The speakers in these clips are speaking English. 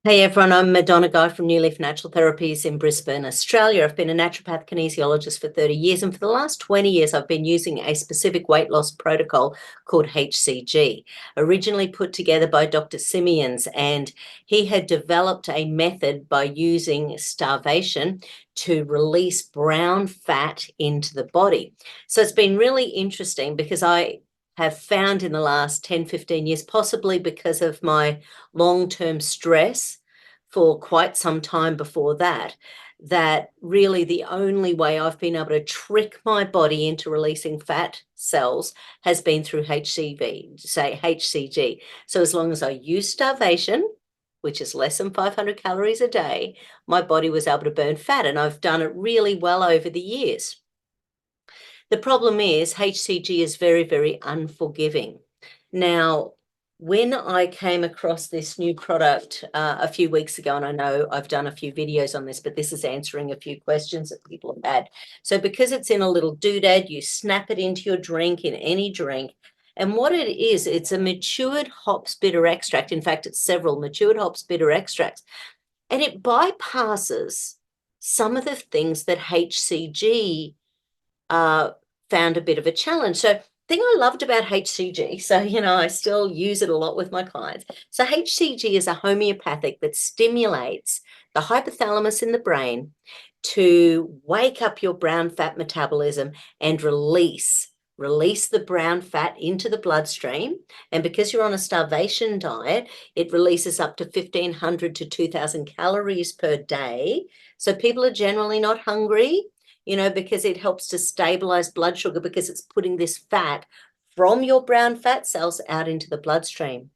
Hey everyone, I'm Madonna Guy from New Leaf Natural Therapies in Brisbane, Australia. I've been a naturopath kinesiologist for 30 years, and for the last 20 years, I've been using a specific weight loss protocol called HCG, originally put together by Dr. Simeons, and he had developed a method by using starvation to release brown fat into the body. So it's been really interesting because I have found in the last 10, 15 years, possibly because of my long-term stress for quite some time before that, that really the only way I've been able to trick my body into releasing fat cells has been through HCG. So as long as I use starvation, which is less than 500 calories a day, my body was able to burn fat, and I've done it really well over the years. The problem is HCG is very, very unforgiving. Now, when I came across this new product a few weeks ago, and I know I've done a few videos on this, but this is answering a few questions that people have had. So because it's in a little doodad, you snap it into your drink, in any drink. And what it is, it's a matured hops bitter extract. In fact, it's several matured hops bitter extracts. And it bypasses some of the things that HCG found a bit of a challenge. So the thing I loved about HCG, so, I still use it a lot with my clients. So HCG is a homeopathic that stimulates the hypothalamus in the brain to wake up your brown fat metabolism and release the brown fat into the bloodstream. And because you're on a starvation diet, it releases up to 1,500 to 2,000 calories per day. So people are generally not hungry, because it helps to stabilize blood sugar, because it's putting this fat from your brown fat cells out into the bloodstream.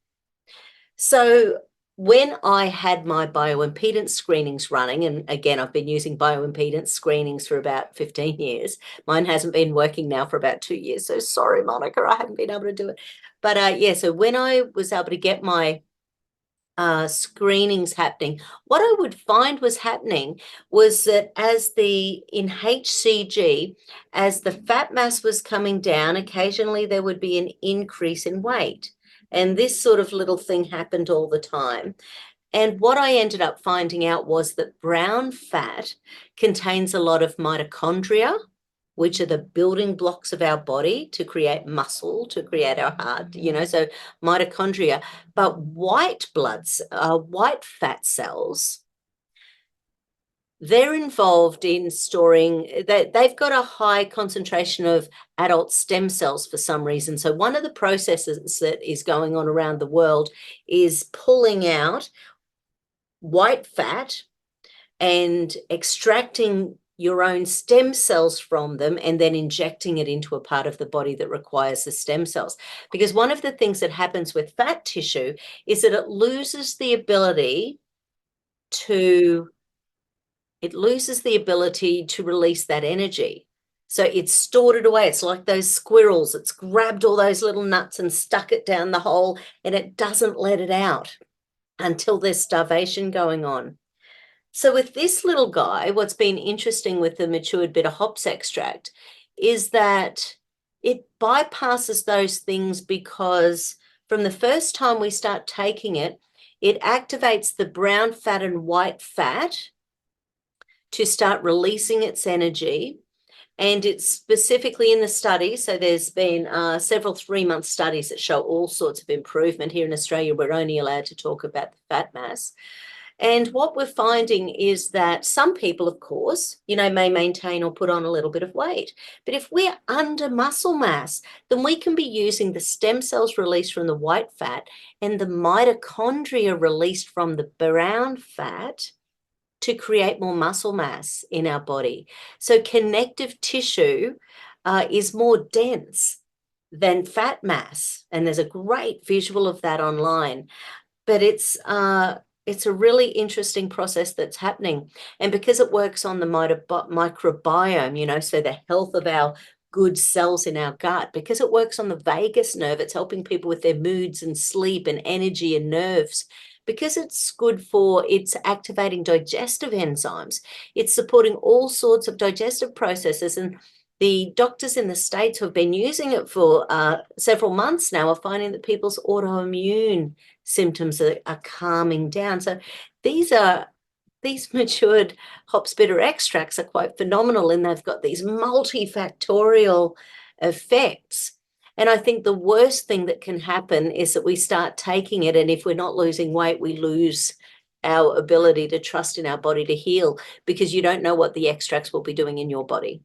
So when I had my bioimpedance screenings running, and again, I've been using bioimpedance screenings for about 15 years. Mine hasn't been working now for about 2 years. So sorry, Monica, I haven't been able to do it. But yeah, so when I was able to get my screenings happening, what I would find was happening was that in HCG, as the fat mass was coming down, occasionally there would be an increase in weight. And this sort of little thing happened all the time. And what I ended up finding out was that brown fat contains a lot of mitochondria, which are the building blocks of our body to create muscle, to create our heart, so mitochondria. But white fat cells, they're involved in storing, they've got a high concentration of adult stem cells for some reason. So one of the processes that is going on around the world is pulling out white fat and extracting your own stem cells from them and then injecting it into a part of the body that requires the stem cells. Because one of the things that happens with fat tissue is that it loses the ability to release that energy. So it's stored it away. It's like those squirrels. It's grabbed all those little nuts and stuck it down the hole, and it doesn't let it out until there's starvation going on. So with this little guy, what's been interesting with the matured bitter hops extract is that it bypasses those things, because from the first time we start taking it, it activates the brown fat and white fat to start releasing its energy. And it's specifically in the study. So there's been several 3-month studies that show all sorts of improvement. Here in Australia, we're only allowed to talk about the fat mass. And what we're finding is that some people, of course, may maintain or put on a little bit of weight. But if we're under muscle mass, then we can be using the stem cells released from the white fat and the mitochondria released from the brown fat to create more muscle mass in our body. So connective tissue is more dense than fat mass. And there's a great visual of that online. But it's a really interesting process that's happening. And because it works on the microbiome, so the health of our good cells in our gut, because it works on the vagus nerve, it's helping people with their moods and sleep and energy and nerves. Because it's activating digestive enzymes, it's supporting all sorts of digestive processes. And The doctors in the States who have been using it for several months now are finding that people's autoimmune symptoms are calming down. So these matured hops bitter extracts are quite phenomenal, and they've got these multifactorial effects. And I think the worst thing that can happen is that we start taking it, and if we're not losing weight, we lose our ability to trust in our body to heal, because you don't know what the extracts will be doing in your body.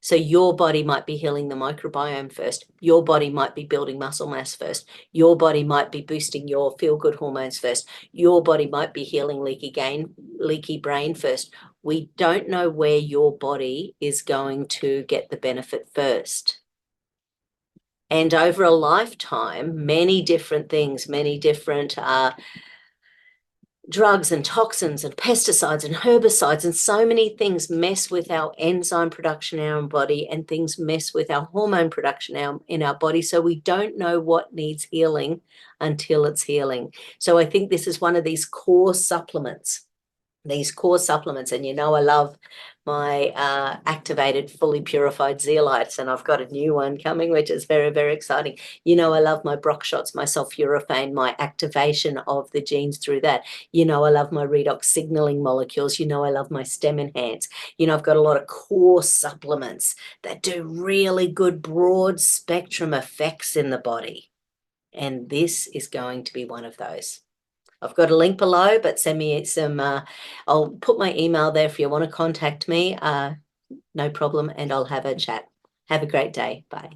So your body might be healing the microbiome first. Your body might be building muscle mass first. Your body might be boosting your feel-good hormones first. Your body might be healing leaky brain first. We don't know where your body is going to get the benefit first. And over a lifetime, many different things, many different drugs and toxins and pesticides and herbicides and so many things mess with our enzyme production in our body, and things mess with our hormone production in our body. So we don't know what needs healing until it's healing. So I think this is one of these core supplements. And you know I love my activated, fully purified zeolites, and I've got a new one coming, which is very, very exciting. You know I love my Brock shots, my sulforaphane, my activation of the genes through that. You know I love my redox signaling molecules. You know I love my stem enhance. You know I've got a lot of core supplements that do really good broad spectrum effects in the body, and this is going to be one of those. I've got a link below, but send me some, I'll put my email there if you want to contact me, no problem, and I'll have a chat. Have a great day. Bye.